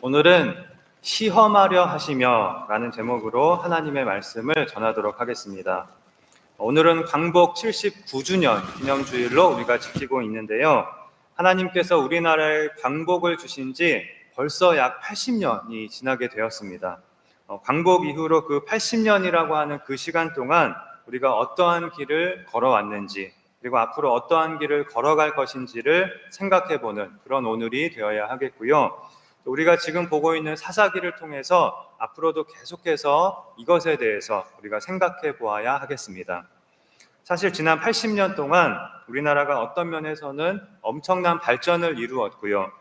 오늘은 시험하려 하시며 라는 제목으로 하나님의 말씀을 전하도록 하겠습니다. 오늘은 광복 79주년 기념주일로 우리가 지키고 있는데요. 하나님께서 우리나라에 광복을 주신 지 벌써 약 80년이 지나게 되었습니다. 광복 이후로 그 80년이라고 하는 그 시간 동안 우리가 어떠한 길을 걸어왔는지, 그리고 앞으로 어떠한 길을 걸어갈 것인지를 생각해보는 그런 오늘이 되어야 하겠고요. 우리가 지금 보고 있는 사사기를 통해서 앞으로도 계속해서 이것에 대해서 우리가 생각해 보아야 하겠습니다. 사실 지난 80년 동안 우리나라가 어떤 면에서는 엄청난 발전을 이루었고요.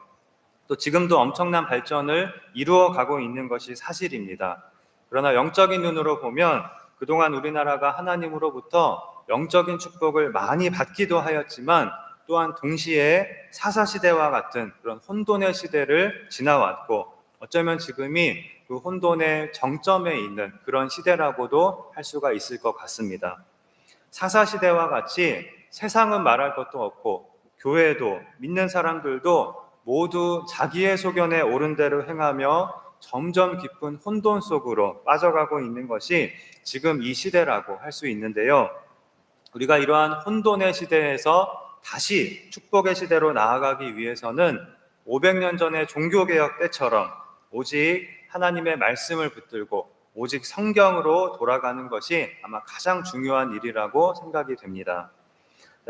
또 지금도 엄청난 발전을 이루어 가고 있는 것이 사실입니다. 그러나 영적인 눈으로 보면 그동안 우리나라가 하나님으로부터 영적인 축복을 많이 받기도 하였지만 또한 동시에 사사시대와 같은 그런 혼돈의 시대를 지나왔고 어쩌면 지금이 그 혼돈의 정점에 있는 그런 시대라고도 할 수가 있을 것 같습니다. 사사시대와 같이 세상은 말할 것도 없고 교회도 믿는 사람들도 모두 자기의 소견에 옳은 대로 행하며 점점 깊은 혼돈 속으로 빠져가고 있는 것이 지금 이 시대라고 할 수 있는데요. 우리가 이러한 혼돈의 시대에서 다시 축복의 시대로 나아가기 위해서는 500년 전의 종교개혁 때처럼 오직 하나님의 말씀을 붙들고 오직 성경으로 돌아가는 것이 아마 가장 중요한 일이라고 생각이 됩니다.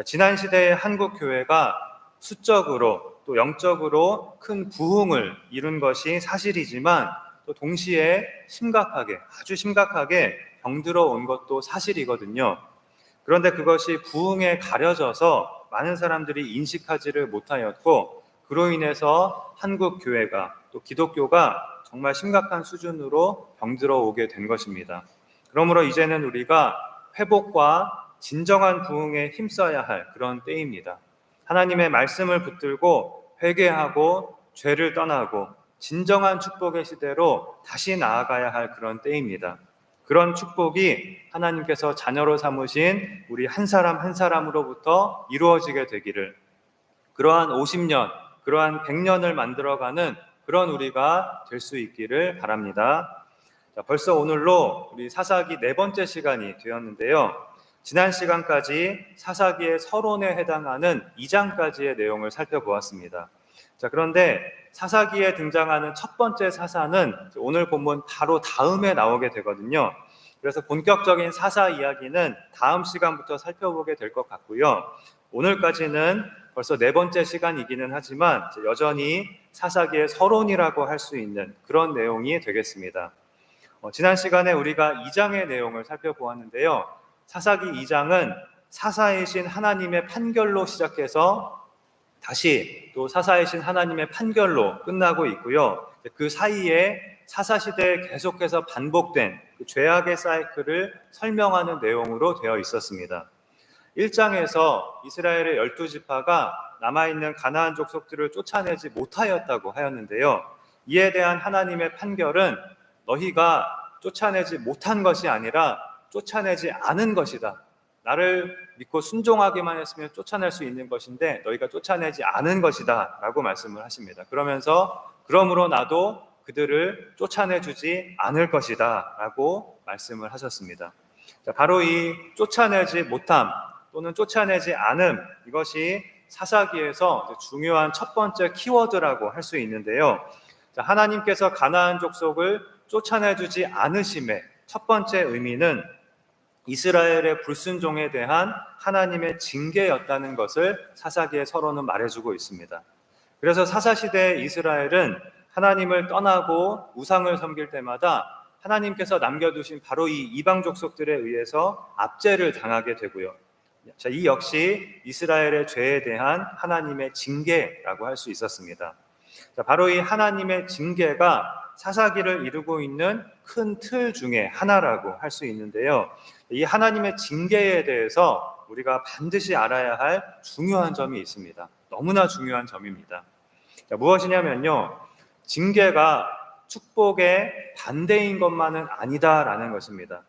지난 시대의 한국 교회가 수적으로 또 영적으로 큰 부흥을 이룬 것이 사실이지만 또 동시에 아주 심각하게 병들어 온 것도 사실이거든요. 그런데 그것이 부흥에 가려져서 많은 사람들이 인식하지를 못하였고 그로 인해서 한국 교회가 또 기독교가 정말 심각한 수준으로 병들어 오게 된 것입니다. 그러므로 이제는 우리가 회복과 진정한 부흥에 힘써야 할 그런 때입니다. 하나님의 말씀을 붙들고 회개하고 죄를 떠나고 진정한 축복의 시대로 다시 나아가야 할 그런 때입니다. 그런 축복이 하나님께서 자녀로 삼으신 우리 한 사람 한 사람으로부터 이루어지게 되기를, 그러한 50년, 그러한 100년을 만들어가는 그런 우리가 될 수 있기를 바랍니다. 벌써 오늘로 우리 사사기 4번째 시간이 되었는데요. 지난 시간까지 사사기의 서론에 해당하는 2장까지의 내용을 살펴보았습니다. 그런데 사사기에 등장하는 첫 번째 사사는 오늘 본문 바로 다음에 나오게 되거든요. 그래서 본격적인 사사 이야기는 다음 시간부터 살펴보게 될 것 같고요. 오늘까지는 벌써 4번째 시간이기는 하지만 여전히 사사기의 서론이라고 할 수 있는 그런 내용이 되겠습니다. 지난 시간에 우리가 2장의 내용을 살펴보았는데요. 사사기 2장은 사사이신 하나님의 판결로 시작해서 다시 또 사사이신 하나님의 판결로 끝나고 있고요. 그 사이에 사사시대에 계속해서 반복된 그 죄악의 사이클을 설명하는 내용으로 되어 있었습니다. 1장에서 이스라엘의 12지파가 남아있는 가나안 족속들을 쫓아내지 못하였다고 하였는데요. 이에 대한 하나님의 판결은 너희가 쫓아내지 못한 것이 아니라 쫓아내지 않은 것이다. 나를 믿고 순종하기만 했으면 쫓아낼 수 있는 것인데 너희가 쫓아내지 않은 것이다 라고 말씀을 하십니다. 그러면서 그러므로 나도 그들을 쫓아내주지 않을 것이다 라고 말씀을 하셨습니다. 바로 이 쫓아내지 못함 또는 쫓아내지 않음, 이것이 사사기에서 중요한 첫 번째 키워드라고 할 수 있는데요. 하나님께서 가나안 족속을 쫓아내주지 않으심의 첫 번째 의미는 이스라엘의 불순종에 대한 하나님의 징계였다는 것을 사사기의 서론은 말해주고 있습니다. 그래서 사사시대의 이스라엘은 하나님을 떠나고 우상을 섬길 때마다 하나님께서 남겨두신 바로 이 이방 족속들에 의해서 압제를 당하게 되고요. 이 역시 이스라엘의 죄에 대한 하나님의 징계라고 할 수 있었습니다. 바로 이 하나님의 징계가 사사기를 이루고 있는 큰 틀 중에 하나라고 할 수 있는데요. 이 하나님의 징계에 대해서 우리가 반드시 알아야 할 중요한 점이 있습니다. 너무나 중요한 점입니다. 무엇이냐면요. 징계가 축복의 반대인 것만은 아니다라는 것입니다.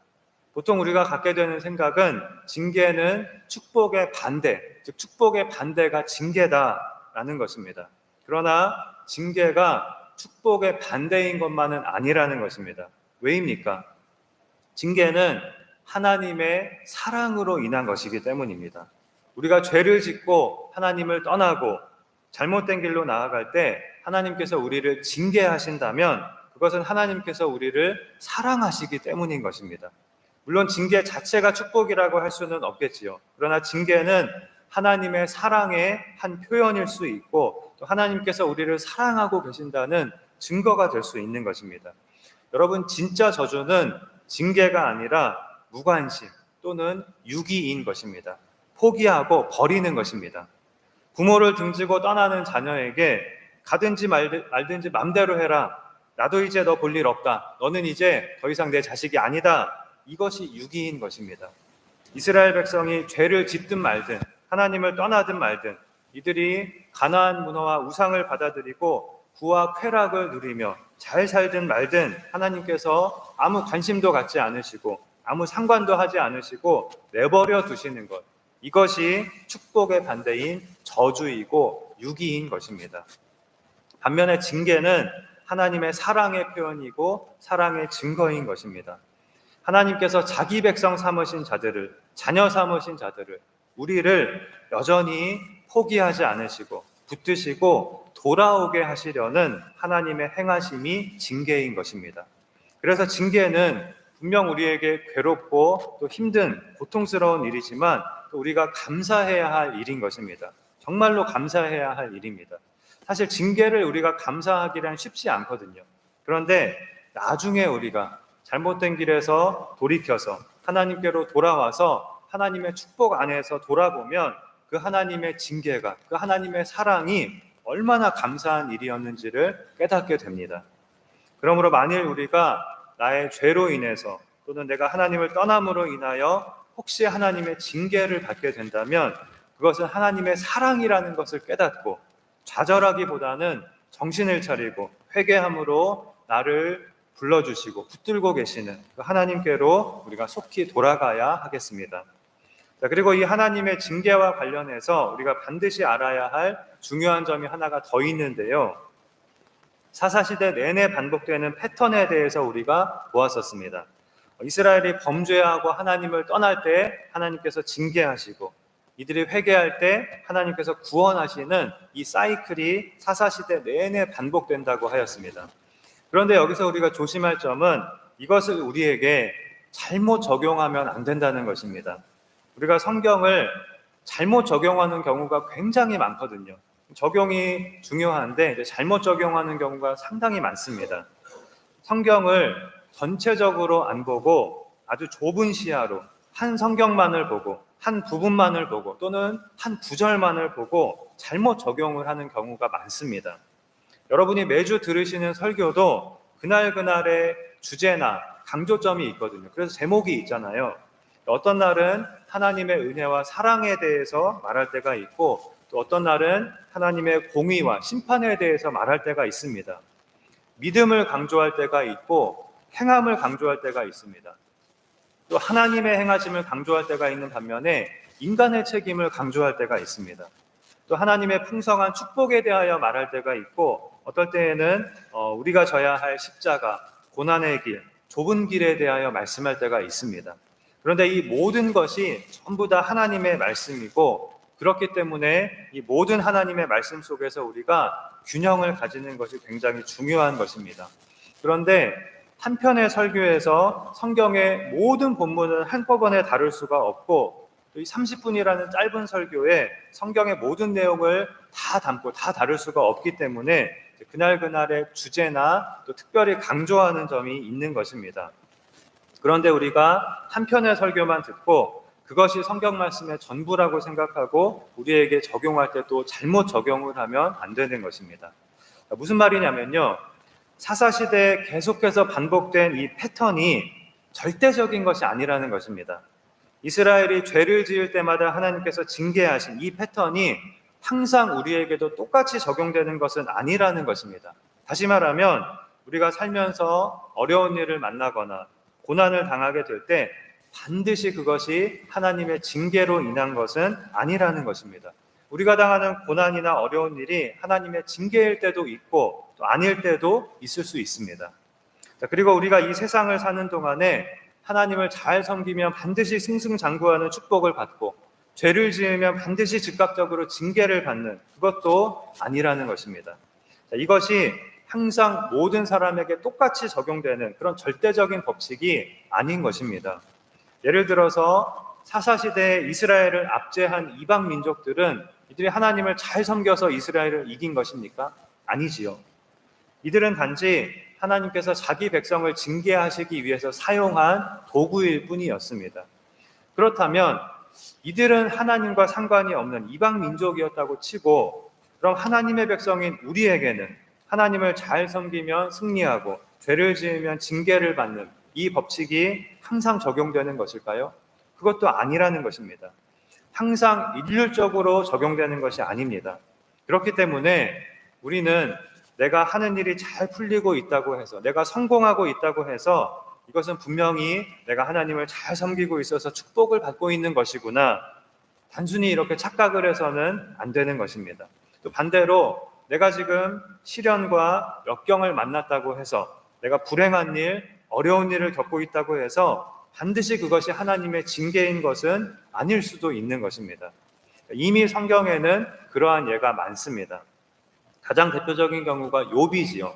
보통 우리가 갖게 되는 생각은 징계는 축복의 반대, 즉 축복의 반대가 징계다라는 것입니다. 그러나 징계가 축복의 반대인 것만은 아니라는 것입니다. 왜입니까? 징계는 하나님의 사랑으로 인한 것이기 때문입니다. 우리가 죄를 짓고 하나님을 떠나고 잘못된 길로 나아갈 때 하나님께서 우리를 징계하신다면 그것은 하나님께서 우리를 사랑하시기 때문인 것입니다. 물론 징계 자체가 축복이라고 할 수는 없겠지요. 그러나 징계는 하나님의 사랑의 한 표현일 수 있고 또 하나님께서 우리를 사랑하고 계신다는 증거가 될 수 있는 것입니다. 여러분, 진짜 저주는 징계가 아니라 무관심 또는 유기인 것입니다. 포기하고 버리는 것입니다. 부모를 등지고 떠나는 자녀에게 가든지 말든지 맘대로 해라. 나도 이제 너 볼 일 없다. 너는 이제 더 이상 내 자식이 아니다. 이것이 유기인 것입니다. 이스라엘 백성이 죄를 짓든 말든 하나님을 떠나든 말든 이들이 가나안 문화와 우상을 받아들이고 부와 쾌락을 누리며 잘 살든 말든 하나님께서 아무 관심도 갖지 않으시고 아무 상관도 하지 않으시고 내버려 두시는 것, 이것이 축복의 반대인 저주이고 유기인 것입니다. 반면에 징계는 하나님의 사랑의 표현이고 사랑의 증거인 것입니다. 하나님께서 자기 백성 삼으신 자들을, 자녀 삼으신 자들을, 우리를 여전히 포기하지 않으시고 붙드시고 돌아오게 하시려는 하나님의 행하심이 징계인 것입니다. 그래서 징계는 분명 우리에게 괴롭고 또 힘든 고통스러운 일이지만 또 우리가 감사해야 할 일인 것입니다. 정말로 감사해야 할 일입니다. 사실 징계를 우리가 감사하기란 쉽지 않거든요. 그런데 나중에 우리가 잘못된 길에서 돌이켜서 하나님께로 돌아와서 하나님의 축복 안에서 돌아보면 그 하나님의 징계가, 그 하나님의 사랑이 얼마나 감사한 일이었는지를 깨닫게 됩니다. 그러므로 만일 우리가 나의 죄로 인해서 또는 내가 하나님을 떠남으로 인하여 혹시 하나님의 징계를 받게 된다면 그것은 하나님의 사랑이라는 것을 깨닫고 좌절하기보다는 정신을 차리고 회개함으로 나를 불러주시고 붙들고 계시는 그 하나님께로 우리가 속히 돌아가야 하겠습니다. 자, 그리고 이 하나님의 징계와 관련해서 우리가 반드시 알아야 할 중요한 점이 하나가 더 있는데요. 사사시대 내내 반복되는 패턴에 대해서 우리가 보았었습니다. 이스라엘이 범죄하고 하나님을 떠날 때 하나님께서 징계하시고 이들이 회개할 때 하나님께서 구원하시는 이 사이클이 사사시대 내내 반복된다고 하였습니다. 그런데 여기서 우리가 조심할 점은 이것을 우리에게 잘못 적용하면 안 된다는 것입니다. 우리가 성경을 잘못 적용하는 경우가 굉장히 많거든요. 적용이 중요한데 이제 잘못 적용하는 경우가 상당히 많습니다. 성경을 전체적으로 안 보고 아주 좁은 시야로 한 성경만을 보고 한 부분만을 보고 또는 한 구절만을 보고 잘못 적용을 하는 경우가 많습니다. 여러분이 매주 들으시는 설교도 그날그날의 주제나 강조점이 있거든요. 그래서 제목이 있잖아요. 어떤 날은 하나님의 은혜와 사랑에 대해서 말할 때가 있고 또 어떤 날은 하나님의 공의와 심판에 대해서 말할 때가 있습니다. 믿음을 강조할 때가 있고 행함을 강조할 때가 있습니다. 또 하나님의 행하심을 강조할 때가 있는 반면에 인간의 책임을 강조할 때가 있습니다. 또 하나님의 풍성한 축복에 대하여 말할 때가 있고 어떨 때에는 우리가 져야 할 십자가, 고난의 길, 좁은 길에 대하여 말씀할 때가 있습니다. 그런데 이 모든 것이 전부 다 하나님의 말씀이고 그렇기 때문에 이 모든 하나님의 말씀 속에서 우리가 균형을 가지는 것이 굉장히 중요한 것입니다. 그런데 한 편의 설교에서 성경의 모든 본문을 한꺼번에 다룰 수가 없고 이 30분이라는 짧은 설교에 성경의 모든 내용을 다 담고 다 다룰 수가 없기 때문에 그날그날의 주제나 또 특별히 강조하는 점이 있는 것입니다. 그런데 우리가 한 편의 설교만 듣고 그것이 성경 말씀의 전부라고 생각하고 우리에게 적용할 때 또 잘못 적용을 하면 안 되는 것입니다. 무슨 말이냐면요. 사사시대에 계속해서 반복된 이 패턴이 절대적인 것이 아니라는 것입니다. 이스라엘이 죄를 지을 때마다 하나님께서 징계하신 이 패턴이 항상 우리에게도 똑같이 적용되는 것은 아니라는 것입니다. 다시 말하면 우리가 살면서 어려운 일을 만나거나 고난을 당하게 될 때 반드시 그것이 하나님의 징계로 인한 것은 아니라는 것입니다. 우리가 당하는 고난이나 어려운 일이 하나님의 징계일 때도 있고 또 아닐 때도 있을 수 있습니다. 그리고 우리가 이 세상을 사는 동안에 하나님을 잘 섬기면 반드시 승승장구하는 축복을 받고 죄를 지으면 반드시 즉각적으로 징계를 받는 그것도 아니라는 것입니다. 이것이 항상 모든 사람에게 똑같이 적용되는 그런 절대적인 법칙이 아닌 것입니다. 예를 들어서 사사시대에 이스라엘을 압제한 이방 민족들은 이들이 하나님을 잘 섬겨서 이스라엘을 이긴 것입니까? 아니지요. 이들은 단지 하나님께서 자기 백성을 징계하시기 위해서 사용한 도구일 뿐이었습니다. 그렇다면 이들은 하나님과 상관이 없는 이방 민족이었다고 치고, 그럼 하나님의 백성인 우리에게는 하나님을 잘 섬기면 승리하고 죄를 지으면 징계를 받는 이 법칙이 항상 적용되는 것일까요? 그것도 아니라는 것입니다. 항상 일률적으로 적용되는 것이 아닙니다. 그렇기 때문에 우리는 내가 하는 일이 잘 풀리고 있다고 해서, 내가 성공하고 있다고 해서 이것은 분명히 내가 하나님을 잘 섬기고 있어서 축복을 받고 있는 것이구나, 단순히 이렇게 착각을 해서는 안 되는 것입니다. 또 반대로 내가 지금 시련과 역경을 만났다고 해서, 내가 불행한 일, 어려운 일을 겪고 있다고 해서 반드시 그것이 하나님의 징계인 것은 아닐 수도 있는 것입니다. 이미 성경에는 그러한 예가 많습니다. 가장 대표적인 경우가 욥이지요.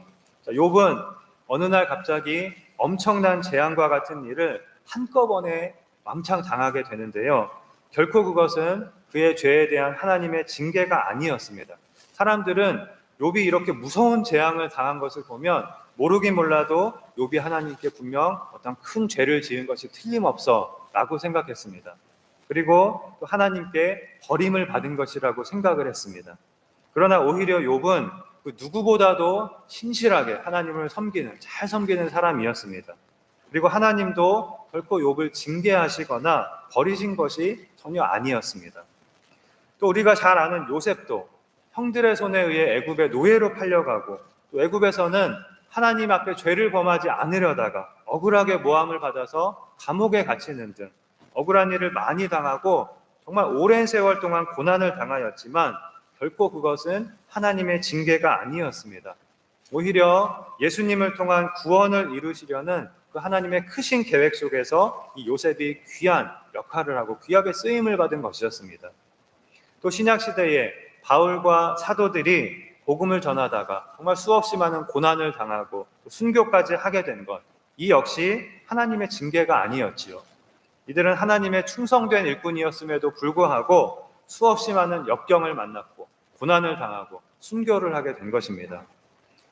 욥은 어느 날 갑자기 엄청난 재앙과 같은 일을 한꺼번에 왕창 당하게 되는데요. 결코 그것은 그의 죄에 대한 하나님의 징계가 아니었습니다. 사람들은 욥이 이렇게 무서운 재앙을 당한 것을 보면 모르긴 몰라도 욥이 하나님께 분명 어떤 큰 죄를 지은 것이 틀림없어 라고 생각했습니다. 그리고 또 하나님께 버림을 받은 것이라고 생각을 했습니다. 그러나 오히려 욥은 그 누구보다도 신실하게 하나님을 잘 섬기는 사람이었습니다. 그리고 하나님도 결코 욥을 징계하시거나 버리신 것이 전혀 아니었습니다. 또 우리가 잘 아는 요셉도 형들의 손에 의해 애굽의 노예로 팔려가고, 또 애굽에서는 하나님 앞에 죄를 범하지 않으려다가 억울하게 모함을 받아서 감옥에 갇히는 등 억울한 일을 많이 당하고 정말 오랜 세월 동안 고난을 당하였지만 결코 그것은 하나님의 징계가 아니었습니다. 오히려 예수님을 통한 구원을 이루시려는 그 하나님의 크신 계획 속에서 이 요셉이 귀한 역할을 하고 귀하게 쓰임을 받은 것이었습니다. 또 신약시대에 바울과 사도들이 복음을 전하다가 정말 수없이 많은 고난을 당하고 순교까지 하게 된 것, 이 역시 하나님의 징계가 아니었지요. 이들은 하나님의 충성된 일꾼이었음에도 불구하고 수없이 많은 역경을 만났고 고난을 당하고 순교를 하게 된 것입니다.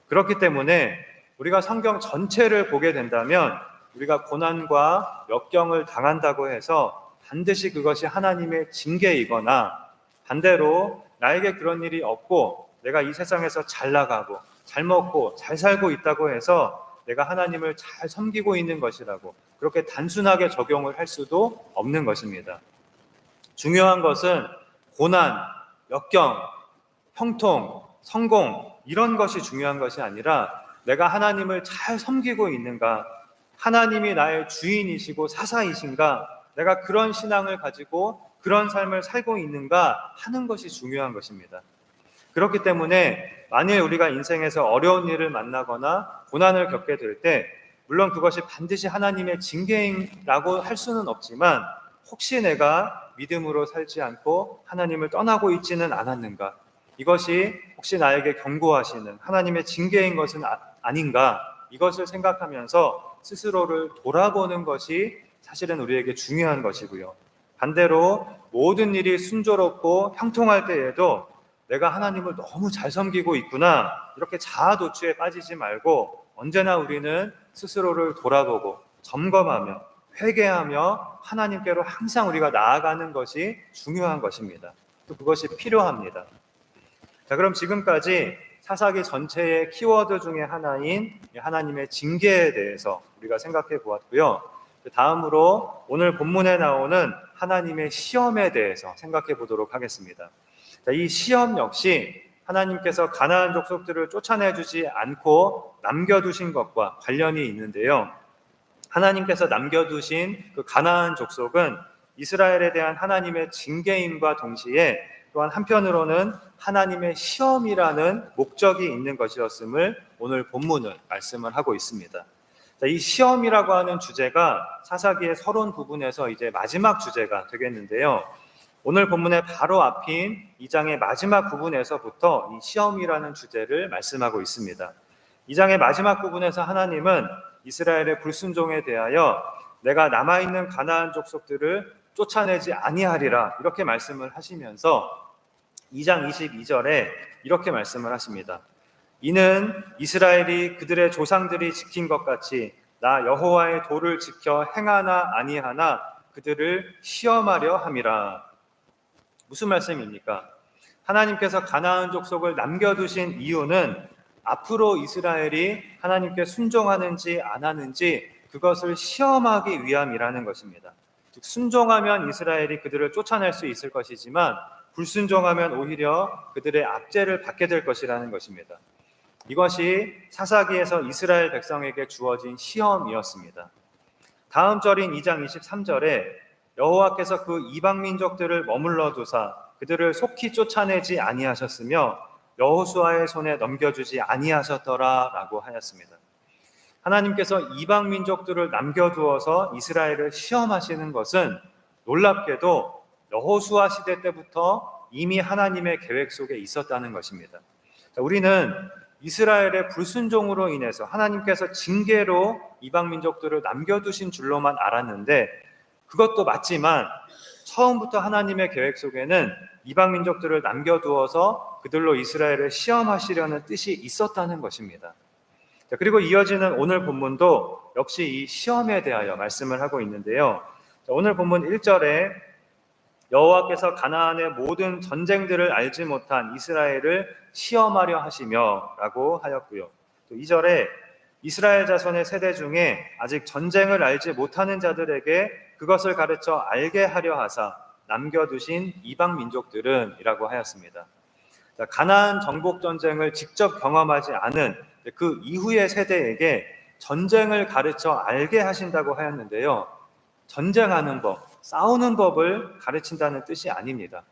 그렇기 때문에 우리가 성경 전체를 보게 된다면 우리가 고난과 역경을 당한다고 해서 반드시 그것이 하나님의 징계이거나, 반대로 나에게 그런 일이 없고 내가 이 세상에서 잘 나가고 잘 먹고 잘 살고 있다고 해서 내가 하나님을 잘 섬기고 있는 것이라고 그렇게 단순하게 적용을 할 수도 없는 것입니다. 중요한 것은 고난, 역경, 형통, 성공, 이런 것이 중요한 것이 아니라 내가 하나님을 잘 섬기고 있는가, 하나님이 나의 주인이시고 사사이신가, 내가 그런 신앙을 가지고 그런 삶을 살고 있는가 하는 것이 중요한 것입니다. 그렇기 때문에 만일 우리가 인생에서 어려운 일을 만나거나 고난을 겪게 될 때, 물론 그것이 반드시 하나님의 징계라고 할 수는 없지만 혹시 내가 믿음으로 살지 않고 하나님을 떠나고 있지는 않았는가, 이것이 혹시 나에게 경고하시는 하나님의 징계인 것은 아닌가, 이것을 생각하면서 스스로를 돌아보는 것이 사실은 우리에게 중요한 것이고요. 반대로 모든 일이 순조롭고 형통할 때에도 내가 하나님을 너무 잘 섬기고 있구나, 이렇게 자아도취에 빠지지 말고 언제나 우리는 스스로를 돌아보고 점검하며 회개하며 하나님께로 항상 우리가 나아가는 것이 중요한 것입니다. 또 그것이 필요합니다. 자, 그럼 지금까지 사사기 전체의 키워드 중에 하나인 하나님의 징계에 대해서 우리가 생각해 보았고요. 다음으로 오늘 본문에 나오는 하나님의 시험에 대해서 생각해 보도록 하겠습니다. 자, 이 시험 역시 하나님께서 가나안 족속들을 쫓아내주지 않고 남겨두신 것과 관련이 있는데요. 하나님께서 남겨두신 그 가나안 족속은 이스라엘에 대한 하나님의 징계임과 동시에 또한 한편으로는 하나님의 시험이라는 목적이 있는 것이었음을 오늘 본문은 말씀을 하고 있습니다. 이 시험이라고 하는 주제가 사사기의 서론 부분에서 이제 마지막 주제가 되겠는데요. 오늘 본문의 바로 앞인 2장의 마지막 부분에서부터 이 시험이라는 주제를 말씀하고 있습니다. 2장의 마지막 부분에서 하나님은 이스라엘의 불순종에 대하여 내가 남아있는 가나안 족속들을 쫓아내지 아니하리라 이렇게 말씀을 하시면서 2장 22절에 이렇게 말씀을 하십니다. 이는 이스라엘이 그들의 조상들이 지킨 것 같이 나 여호와의 도를 지켜 행하나 아니하나 그들을 시험하려 함이라. 무슨 말씀입니까? 하나님께서 가나안 족속을 남겨두신 이유는 앞으로 이스라엘이 하나님께 순종하는지 안 하는지 그것을 시험하기 위함이라는 것입니다. 즉 순종하면 이스라엘이 그들을 쫓아낼 수 있을 것이지만 불순종하면 오히려 그들의 압제를 받게 될 것이라는 것입니다. 이것이 사사기에서 이스라엘 백성에게 주어진 시험이었습니다. 다음 절인 2장 23절에 여호와께서 그 이방 민족들을 머물러 두사 그들을 속히 쫓아내지 아니하셨으며 여호수아의 손에 넘겨주지 아니하셨더라 라고 하였습니다. 하나님께서 이방 민족들을 남겨두어서 이스라엘을 시험하시는 것은 놀랍게도 여호수아 시대 때부터 이미 하나님의 계획 속에 있었다는 것입니다. 우리는 이스라엘의 불순종으로 인해서 하나님께서 징계로 이방 민족들을 남겨두신 줄로만 알았는데 그것도 맞지만 처음부터 하나님의 계획 속에는 이방 민족들을 남겨두어서 그들로 이스라엘을 시험하시려는 뜻이 있었다는 것입니다. 그리고 이어지는 오늘 본문도 역시 이 시험에 대하여 말씀을 하고 있는데요. 오늘 본문 1절에 여호와께서 가나안의 모든 전쟁들을 알지 못한 이스라엘을 시험하려 하시며 라고 하였고요. 또 2절에 이스라엘 자손의 세대 중에 아직 전쟁을 알지 못하는 자들에게 그것을 가르쳐 알게 하려 하사 남겨두신 이방 민족들은 이라고 하였습니다. 가나안 정복 전쟁을 직접 경험하지 않은 그 이후의 세대에게 전쟁을 가르쳐 알게 하신다고 하였는데요. 전쟁하는 법, 싸우는 법을 가르친다는 뜻이 아닙니다.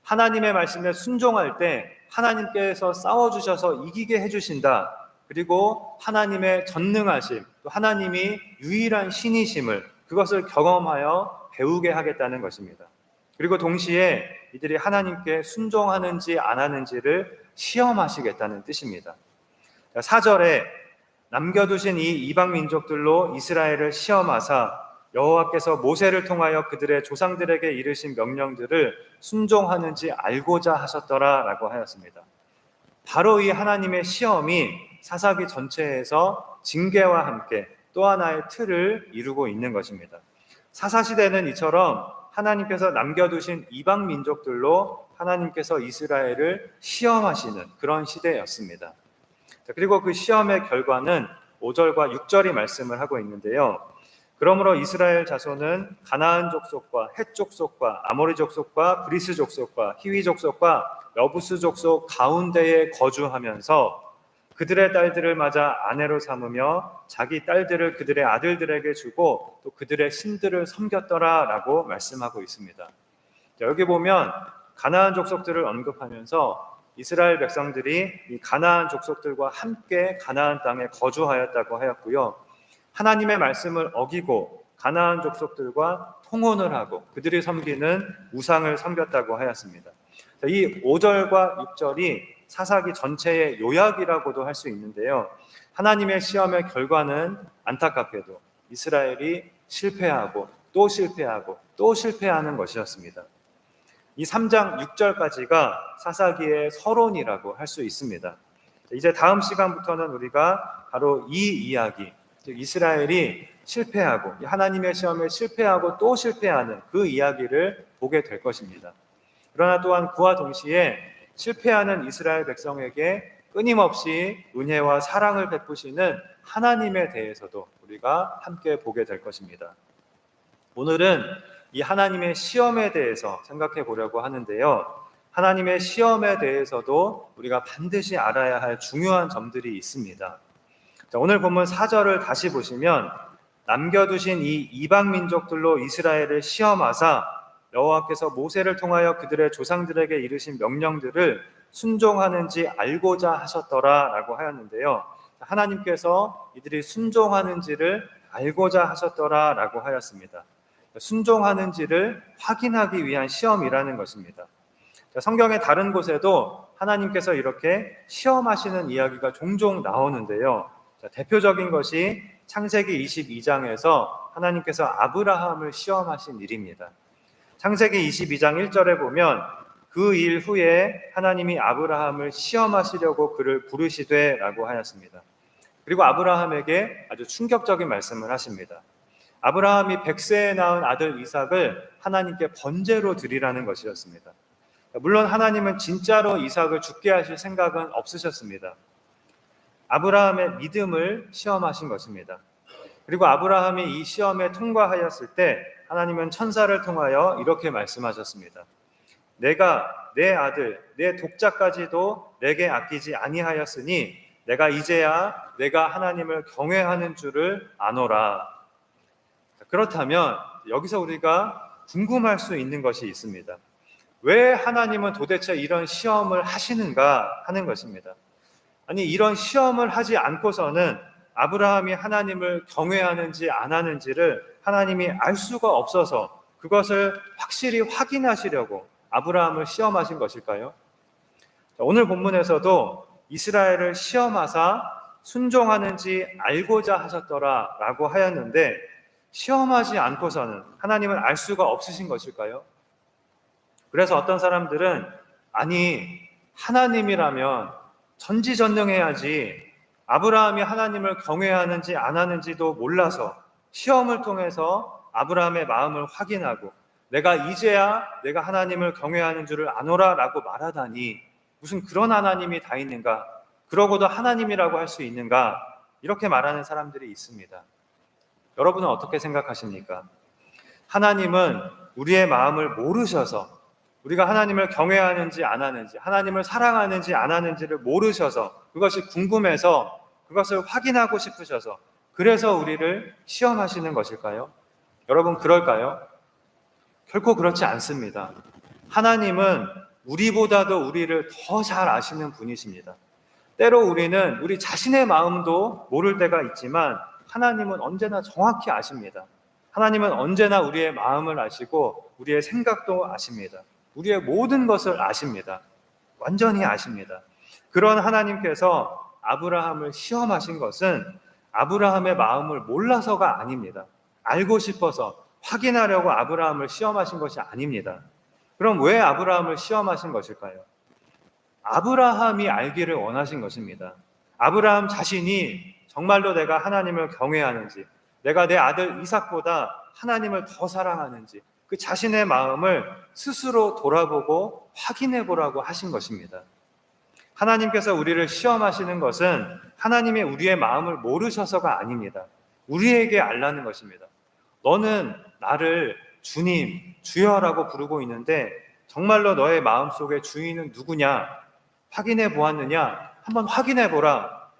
하나님의 말씀에 순종할 때 하나님께서 싸워주셔서 이기게 해주신다. 그리고 하나님의 전능하심, 또 하나님이 유일한 신이심을 그것을 경험하여 배우게 하겠다는 것입니다. 그리고 동시에 이들이 하나님께 순종하는지 안 하는지를 시험하시겠다는 뜻입니다. 4절에 남겨두신 이 이방 민족들로 이스라엘을 시험하사 여호와께서 모세를 통하여 그들의 조상들에게 이르신 명령들을 순종하는지 알고자 하셨더라 라고 하였습니다. 바로 이 하나님의 시험이 사사기 전체에서 징계와 함께 또 하나의 틀을 이루고 있는 것입니다. 사사시대는 이처럼 하나님께서 남겨두신 이방 민족들로 하나님께서 이스라엘을 시험하시는 그런 시대였습니다. 그리고 그 시험의 결과는 5절과 6절이 말씀을 하고 있는데요. 그러므로 이스라엘 자손은 가나안 족속과 헷 족속과 아모리 족속과 브리스 족속과 히위 족속과 여부스 족속 가운데에 거주하면서 그들의 딸들을 맞아 아내로 삼으며 자기 딸들을 그들의 아들들에게 주고 또 그들의 신들을 섬겼더라 라고 말씀하고 있습니다. 여기 보면 가나안 족속들을 언급하면서 이스라엘 백성들이 이 가나안 족속들과 함께 가나안 땅에 거주하였다고 하였고요. 하나님의 말씀을 어기고 가나안 족속들과 통혼을 하고 그들이 섬기는 우상을 섬겼다고 하였습니다. 이 5절과 6절이 사사기 전체의 요약이라고도 할 수 있는데요. 하나님의 시험의 결과는 안타깝게도 이스라엘이 실패하고 또 실패하고 또 실패하는 것이었습니다. 이 3장 6절까지가 사사기의 서론이라고 할 수 있습니다. 이제 다음 시간부터는 우리가 바로 이 이야기, 즉 이스라엘이 실패하고 하나님의 시험에 실패하고 또 실패하는 그 이야기를 보게 될 것입니다. 그러나 또한 그와 동시에 실패하는 이스라엘 백성에게 끊임없이 은혜와 사랑을 베푸시는 하나님에 대해서도 우리가 함께 보게 될 것입니다. 오늘은 이 하나님의 시험에 대해서 생각해 보려고 하는데요. 하나님의 시험에 대해서도 우리가 반드시 알아야 할 중요한 점들이 있습니다. 자, 오늘 본문 4절을 다시 보시면 남겨두신 이 이방 민족들로 이스라엘을 시험하사 여호와께서 모세를 통하여 그들의 조상들에게 이르신 명령들을 순종하는지 알고자 하셨더라 라고 하였는데요. 하나님께서 이들이 순종하는지를 알고자 하셨더라 라고 하였습니다. 순종하는지를 확인하기 위한 시험이라는 것입니다. 성경의 다른 곳에도 하나님께서 이렇게 시험하시는 이야기가 종종 나오는데요. 대표적인 것이 창세기 22장에서 하나님께서 아브라함을 시험하신 일입니다. 창세기 22장 1절에 보면 그 일 후에 하나님이 아브라함을 시험하시려고 그를 부르시되 라고 하였습니다. 그리고 아브라함에게 아주 충격적인 말씀을 하십니다. 아브라함이 100세에 낳은 아들 이삭을 하나님께 번제로 드리라는 것이었습니다. 물론 하나님은 진짜로 이삭을 죽게 하실 생각은 없으셨습니다. 아브라함의 믿음을 시험하신 것입니다. 그리고 아브라함이 이 시험에 통과하였을 때 하나님은 천사를 통하여 이렇게 말씀하셨습니다. 내가 내 아들, 내 독자까지도 내게 아끼지 아니하였으니 내가 이제야 내가 하나님을 경외하는 줄을 아노라. 그렇다면 여기서 우리가 궁금할 수 있는 것이 있습니다. 왜 하나님은 도대체 이런 시험을 하시는가 하는 것입니다. 아니, 이런 시험을 하지 않고서는 아브라함이 하나님을 경외하는지 안 하는지를 하나님이 알 수가 없어서 그것을 확실히 확인하시려고 아브라함을 시험하신 것일까요? 오늘 본문에서도 이스라엘을 시험하사 순종하는지 알고자 하셨더라 라고 하였는데, 시험하지 않고서는 하나님은 알 수가 없으신 것일까요? 그래서 어떤 사람들은 아니, 하나님이라면 전지전능해야지 아브라함이 하나님을 경외하는지 안 하는지도 몰라서 시험을 통해서 아브라함의 마음을 확인하고 내가 이제야 내가 하나님을 경외하는 줄을 아노라 라고 말하다니 무슨 그런 하나님이 다 있는가? 그러고도 하나님이라고 할 수 있는가? 이렇게 말하는 사람들이 있습니다. 여러분은 어떻게 생각하십니까? 하나님은 우리의 마음을 모르셔서, 우리가 하나님을 경외하는지 안 하는지, 하나님을 사랑하는지 안 하는지를 모르셔서, 그것이 궁금해서 그것을 확인하고 싶으셔서 그래서 우리를 시험하시는 것일까요? 여러분, 그럴까요? 결코 그렇지 않습니다. 하나님은 우리보다도 우리를 더 잘 아시는 분이십니다. 때로 우리는 우리 자신의 마음도 모를 때가 있지만 하나님은 언제나 정확히 아십니다. 하나님은 언제나 우리의 마음을 아시고 우리의 생각도 아십니다. 우리의 모든 것을 아십니다. 완전히 아십니다. 그런 하나님께서 아브라함을 시험하신 것은 아브라함의 마음을 몰라서가 아닙니다. 알고 싶어서 확인하려고 아브라함을 시험하신 것이 아닙니다. 그럼 왜 아브라함을 시험하신 것일까요? 아브라함이 알기를 원하신 것입니다. 아브라함 자신이 정말로 내가 하나님을 경외하는지, 내가 내 아들 이삭보다 하나님을 더 사랑하는지 그 자신의 마음을 스스로 돌아보고 확인해 보라고 하신 것입니다. 하나님께서 우리를 시험하시는 것은 하나님의 우리의 마음을 모르셔서가 아닙니다. 우리에게 알라는 것입니다. 너는 나를 주님, 주여라고 부르고 있는데 정말로 너의 마음속에 주인은 누구냐? 확인해 보았느냐? 한번 확인해 보라.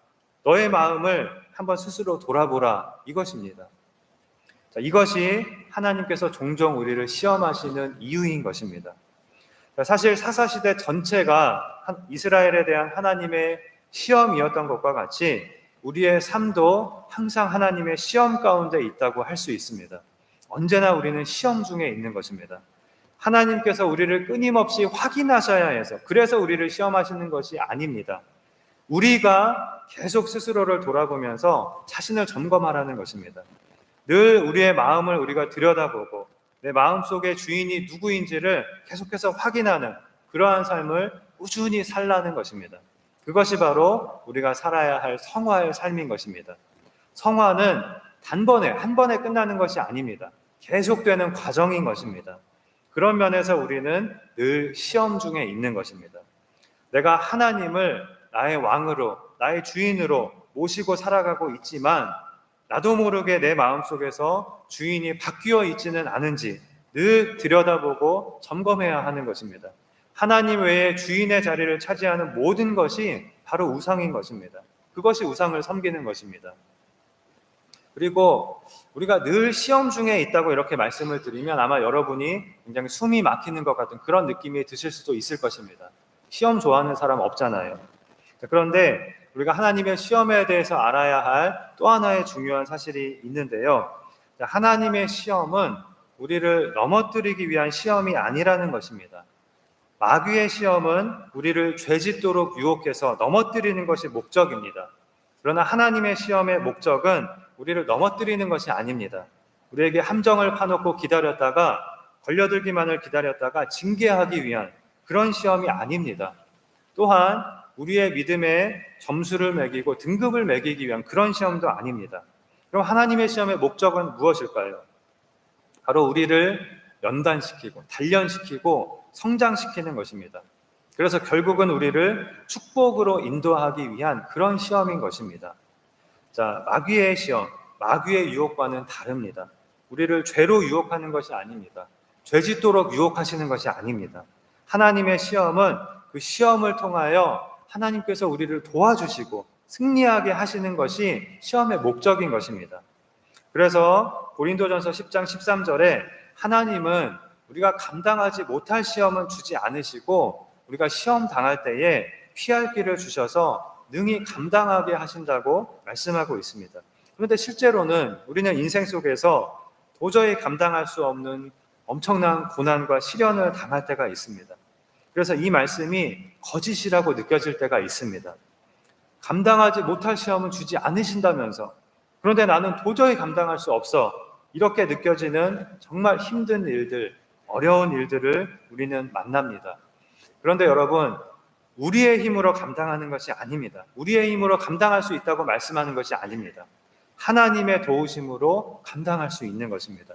너의 마음을 한번 스스로 돌아보라. 이것입니다. 자, 이것이 하나님께서 종종 우리를 시험하시는 이유인 것입니다. 사실 사사시대 전체가 이스라엘에 대한 하나님의 시험이었던 것과 같이 우리의 삶도 항상 하나님의 시험 가운데 있다고 할 수 있습니다. 언제나 우리는 시험 중에 있는 것입니다. 하나님께서 우리를 끊임없이 확인하셔야 해서 그래서 우리를 시험하시는 것이 아닙니다. 우리가 계속 스스로를 돌아보면서 자신을 점검하라는 것입니다. 늘 우리의 마음을 우리가 들여다보고 내 마음속의 주인이 누구인지를 계속해서 확인하는 그러한 삶을 꾸준히 살라는 것입니다. 그것이 바로 우리가 살아야 할 성화의 삶인 것입니다. 성화는 단번에 한 번에 끝나는 것이 아닙니다. 계속되는 과정인 것입니다. 그런 면에서 우리는 늘 시험 중에 있는 것입니다. 내가 하나님을 나의 왕으로, 나의 주인으로 모시고 살아가고 있지만 나도 모르게 내 마음속에서 주인이 바뀌어 있지는 않은지 늘 들여다보고 점검해야 하는 것입니다. 하나님 외에 주인의 자리를 차지하는 모든 것이 바로 우상인 것입니다. 그것이 우상을 섬기는 것입니다. 그리고 우리가 늘 시험 중에 있다고 이렇게 말씀을 드리면 아마 여러분이 굉장히 숨이 막히는 것 같은 그런 느낌이 드실 수도 있을 것입니다. 시험 좋아하는 사람 없잖아요. 그런데 우리가 하나님의 시험에 대해서 알아야 할 또 하나의 중요한 사실이 있는데요. 하나님의 시험은 우리를 넘어뜨리기 위한 시험이 아니라는 것입니다. 마귀의 시험은 우리를 죄짓도록 유혹해서 넘어뜨리는 것이 목적입니다. 그러나 하나님의 시험의 목적은 우리를 넘어뜨리는 것이 아닙니다. 우리에게 함정을 파놓고 기다렸다가 걸려들기만을 기다렸다가 징계하기 위한 그런 시험이 아닙니다. 또한 우리의 믿음에 점수를 매기고 등급을 매기기 위한 그런 시험도 아닙니다. 그럼 하나님의 시험의 목적은 무엇일까요? 바로 우리를 연단시키고 단련시키고 성장시키는 것입니다. 그래서 결국은 우리를 축복으로 인도하기 위한 그런 시험인 것입니다. 자, 마귀의 시험, 마귀의 유혹과는 다릅니다. 우리를 죄로 유혹하는 것이 아닙니다. 죄짓도록 유혹하시는 것이 아닙니다. 하나님의 시험은 그 시험을 통하여 하나님께서 우리를 도와주시고 승리하게 하시는 것이 시험의 목적인 것입니다. 그래서 고린도전서 10장 13절에 하나님은 우리가 감당하지 못할 시험은 주지 않으시고 우리가 시험 당할 때에 피할 길을 주셔서 능히 감당하게 하신다고 말씀하고 있습니다. 그런데 실제로는 우리는 인생 속에서 도저히 감당할 수 없는 엄청난 고난과 시련을 당할 때가 있습니다. 그래서 이 말씀이 거짓이라고 느껴질 때가 있습니다. 감당하지 못할 시험은 주지 않으신다면서 그런데 나는 도저히 감당할 수 없어 이렇게 느껴지는 정말 힘든 일들, 어려운 일들을 우리는 만납니다. 그런데 여러분, 우리의 힘으로 감당하는 것이 아닙니다. 우리의 힘으로 감당할 수 있다고 말씀하는 것이 아닙니다. 하나님의 도우심으로 감당할 수 있는 것입니다.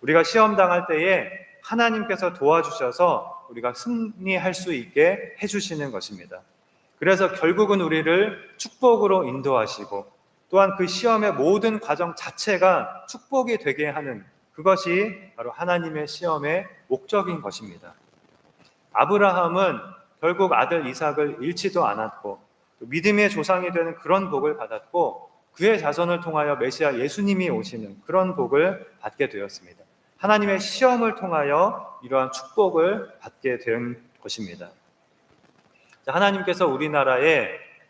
우리가 시험 당할 때에 하나님께서 도와주셔서 우리가 승리할 수 있게 해주시는 것입니다. 그래서 결국은 우리를 축복으로 인도하시고 또한 그 시험의 모든 과정 자체가 축복이 되게 하는 그것이 바로 하나님의 시험의 목적인 것입니다. 아브라함은 결국 아들 이삭을 잃지도 않았고 믿음의 조상이 되는 그런 복을 받았고 그의 자손을 통하여 메시아 예수님이 오시는 그런 복을 받게 되었습니다. 하나님의 시험을 통하여 이러한 축복을 받게 된 것입니다. 하나님께서 우리나라에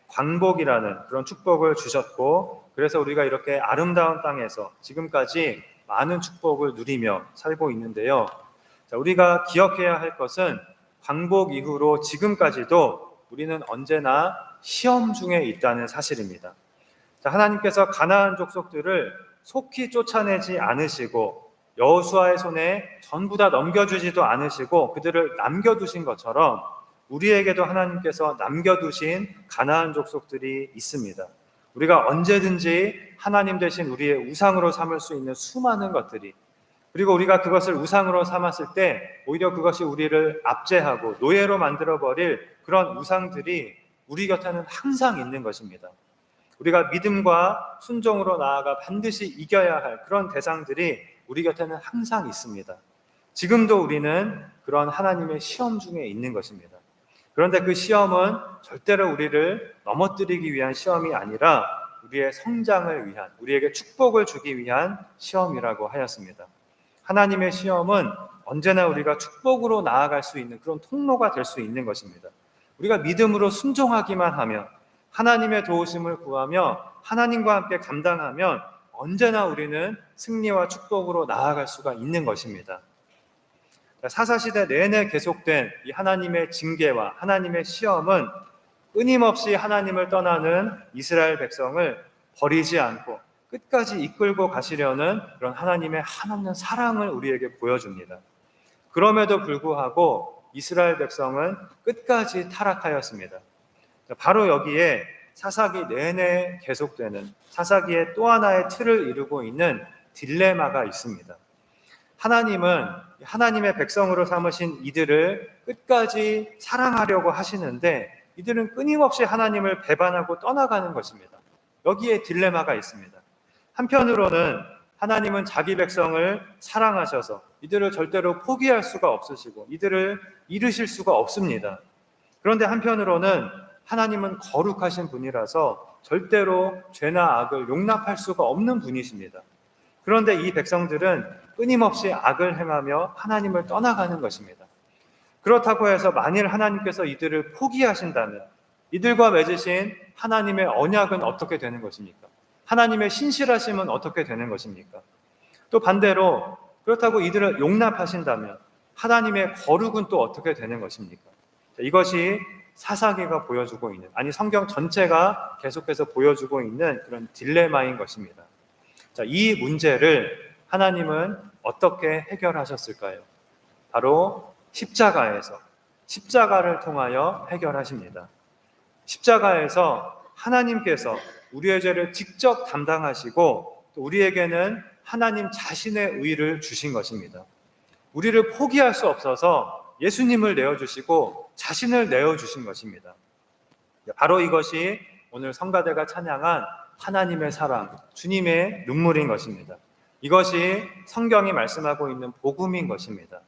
광복이라는 그런 축복을 주셨고 그래서 우리가 이렇게 아름다운 땅에서 지금까지 많은 축복을 누리며 살고 있는데요. 우리가 기억해야 할 것은 광복 이후로 지금까지도 우리는 언제나 시험 중에 있다는 사실입니다. 하나님께서 가나안 족속들을 속히 쫓아내지 않으시고 여호수아의 손에 전부 다 넘겨주지도 않으시고 그들을 남겨두신 것처럼 우리에게도 하나님께서 남겨두신 가나안 족속들이 있습니다. 우리가 언제든지 하나님 대신 우리의 우상으로 삼을 수 있는 수많은 것들이 그리고 우리가 그것을 우상으로 삼았을 때 오히려 그것이 우리를 압제하고 노예로 만들어버릴 그런 우상들이 우리 곁에는 항상 있는 것입니다. 우리가 믿음과 순종으로 나아가 반드시 이겨야 할 그런 대상들이 우리 곁에는 항상 있습니다. 지금도 우리는 그런 하나님의 시험 중에 있는 것입니다. 그런데 그 시험은 절대로 우리를 넘어뜨리기 위한 시험이 아니라 우리의 성장을 위한, 우리에게 축복을 주기 위한 시험이라고 하였습니다. 하나님의 시험은 언제나 우리가 축복으로 나아갈 수 있는 그런 통로가 될 수 있는 것입니다. 우리가 믿음으로 순종하기만 하면 하나님의 도우심을 구하며 하나님과 함께 감당하면 언제나 우리는 승리와 축복으로 나아갈 수가 있는 것입니다. 사사시대 내내 계속된 이 하나님의 징계와 하나님의 시험은 끊임없이 하나님을 떠나는 이스라엘 백성을 버리지 않고 끝까지 이끌고 가시려는 그런 하나님의 한없는 사랑을 우리에게 보여줍니다. 그럼에도 불구하고 이스라엘 백성은 끝까지 타락하였습니다. 바로 여기에 사사기 내내 계속되는 사사기의 또 하나의 틀을 이루고 있는 딜레마가 있습니다. 하나님은 하나님의 백성으로 삼으신 이들을 끝까지 사랑하려고 하시는데 이들은 끊임없이 하나님을 배반하고 떠나가는 것입니다. 여기에 딜레마가 있습니다. 한편으로는 하나님은 자기 백성을 사랑하셔서 이들을 절대로 포기할 수가 없으시고 이들을 잃으실 수가 없습니다. 그런데 한편으로는 하나님은 거룩하신 분이라서 절대로 죄나 악을 용납할 수가 없는 분이십니다. 그런데 이 백성들은 끊임없이 악을 행하며 하나님을 떠나가는 것입니다. 그렇다고 해서 만일 하나님께서 이들을 포기하신다면 이들과 맺으신 하나님의 언약은 어떻게 되는 것입니까? 하나님의 신실하심은 어떻게 되는 것입니까? 또 반대로 그렇다고 이들을 용납하신다면 하나님의 거룩은 또 어떻게 되는 것입니까? 이것이 사사기가 보여주고 있는, 아니 성경 전체가 계속해서 보여주고 있는 그런 딜레마인 것입니다. 자, 이 문제를 하나님은 어떻게 해결하셨을까요? 바로 십자가를 통하여 해결하십니다. 십자가에서 하나님께서 우리의 죄를 직접 담당하시고 또 우리에게는 하나님 자신의 의를 주신 것입니다. 우리를 포기할 수 없어서 예수님을 내어주시고 자신을 내어주신 것입니다. 바로 이것이 오늘 성가대가 찬양한 하나님의 사랑, 주님의 눈물인 것입니다. 이것이 성경이 말씀하고 있는 복음인 것입니다.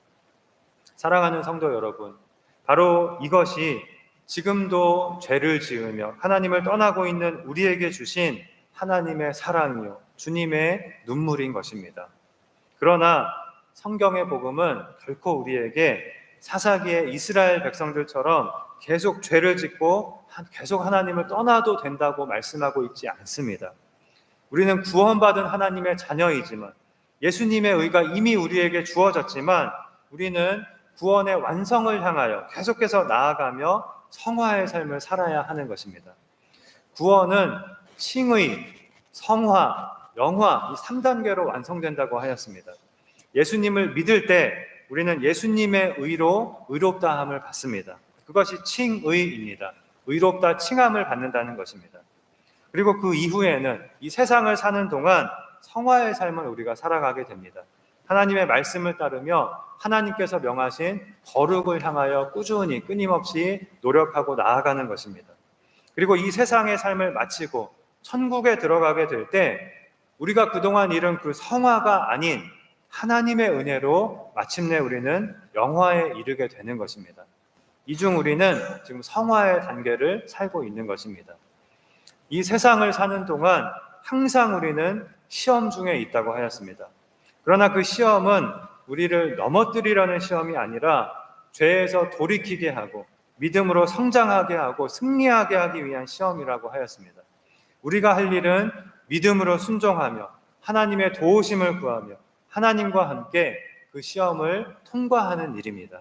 사랑하는 성도 여러분, 바로 이것이 지금도 죄를 지으며 하나님을 떠나고 있는 우리에게 주신 하나님의 사랑이요, 주님의 눈물인 것입니다. 그러나 성경의 복음은 결코 우리에게 사사기의 이스라엘 백성들처럼 계속 죄를 짓고 계속 하나님을 떠나도 된다고 말씀하고 있지 않습니다. 우리는 구원받은 하나님의 자녀이지만 예수님의 의가 이미 우리에게 주어졌지만 우리는 구원의 완성을 향하여 계속해서 나아가며 성화의 삶을 살아야 하는 것입니다. 구원은 칭의, 성화, 영화 이 3단계로 완성된다고 하였습니다. 예수님을 믿을 때 우리는 예수님의 의로 의롭다함을 받습니다. 그것이 칭의입니다. 의롭다 칭함을 받는다는 것입니다. 그리고 그 이후에는 이 세상을 사는 동안 성화의 삶을 우리가 살아가게 됩니다. 하나님의 말씀을 따르며 하나님께서 명하신 거룩을 향하여 꾸준히 끊임없이 노력하고 나아가는 것입니다. 그리고 이 세상의 삶을 마치고 천국에 들어가게 될 때 우리가 그동안 잃은 그 성화가 아닌 하나님의 은혜로 마침내 우리는 영화에 이르게 되는 것입니다. 이 중 우리는 지금 성화의 단계를 살고 있는 것입니다. 이 세상을 사는 동안 항상 우리는 시험 중에 있다고 하였습니다. 그러나 그 시험은 우리를 넘어뜨리려는 시험이 아니라 죄에서 돌이키게 하고 믿음으로 성장하게 하고 승리하게 하기 위한 시험이라고 하였습니다. 우리가 할 일은 믿음으로 순종하며 하나님의 도우심을 구하며 하나님과 함께 그 시험을 통과하는 일입니다.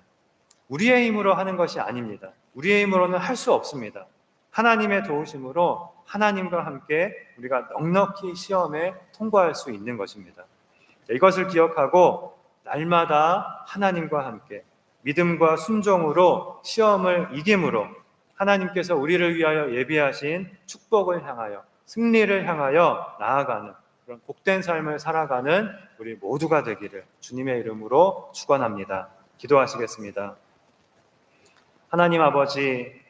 우리의 힘으로 하는 것이 아닙니다. 우리의 힘으로는 할 수 없습니다. 하나님의 도우심으로 하나님과 함께 우리가 넉넉히 시험에 통과할 수 있는 것입니다. 이것을 기억하고 날마다 하나님과 함께 믿음과 순종으로 시험을 이김으로 하나님께서 우리를 위하여 예비하신 축복을 향하여 승리를 향하여 나아가는 그런 복된 삶을 살아가는 우리 모두가 되기를 주님의 이름으로 축원합니다. 기도하시겠습니다. 하나님 아버지,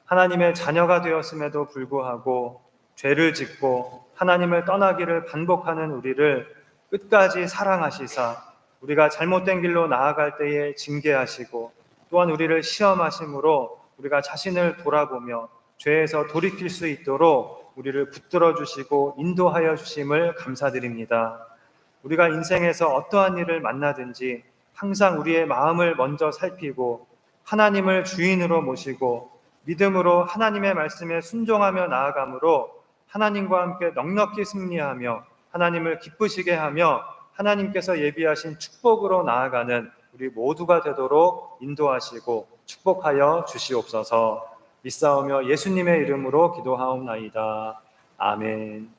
하나님의 자녀가 되었음에도 불구하고 죄를 짓고 하나님을 떠나기를 반복하는 우리를 끝까지 사랑하시사 우리가 잘못된 길로 나아갈 때에 징계하시고 또한 우리를 시험하심으로 우리가 자신을 돌아보며 죄에서 돌이킬 수 있도록 우리를 붙들어 주시고 인도하여 주심을 감사드립니다. 우리가 인생에서 어떠한 일을 만나든지 항상 우리의 마음을 먼저 살피고 하나님을 주인으로 모시고 믿음으로 하나님의 말씀에 순종하며 나아감으로 하나님과 함께 넉넉히 승리하며 하나님을 기쁘시게 하며 하나님께서 예비하신 축복으로 나아가는 우리 모두가 되도록 인도하시고 축복하여 주시옵소서. 믿사오며 예수님의 이름으로 기도하옵나이다. 아멘.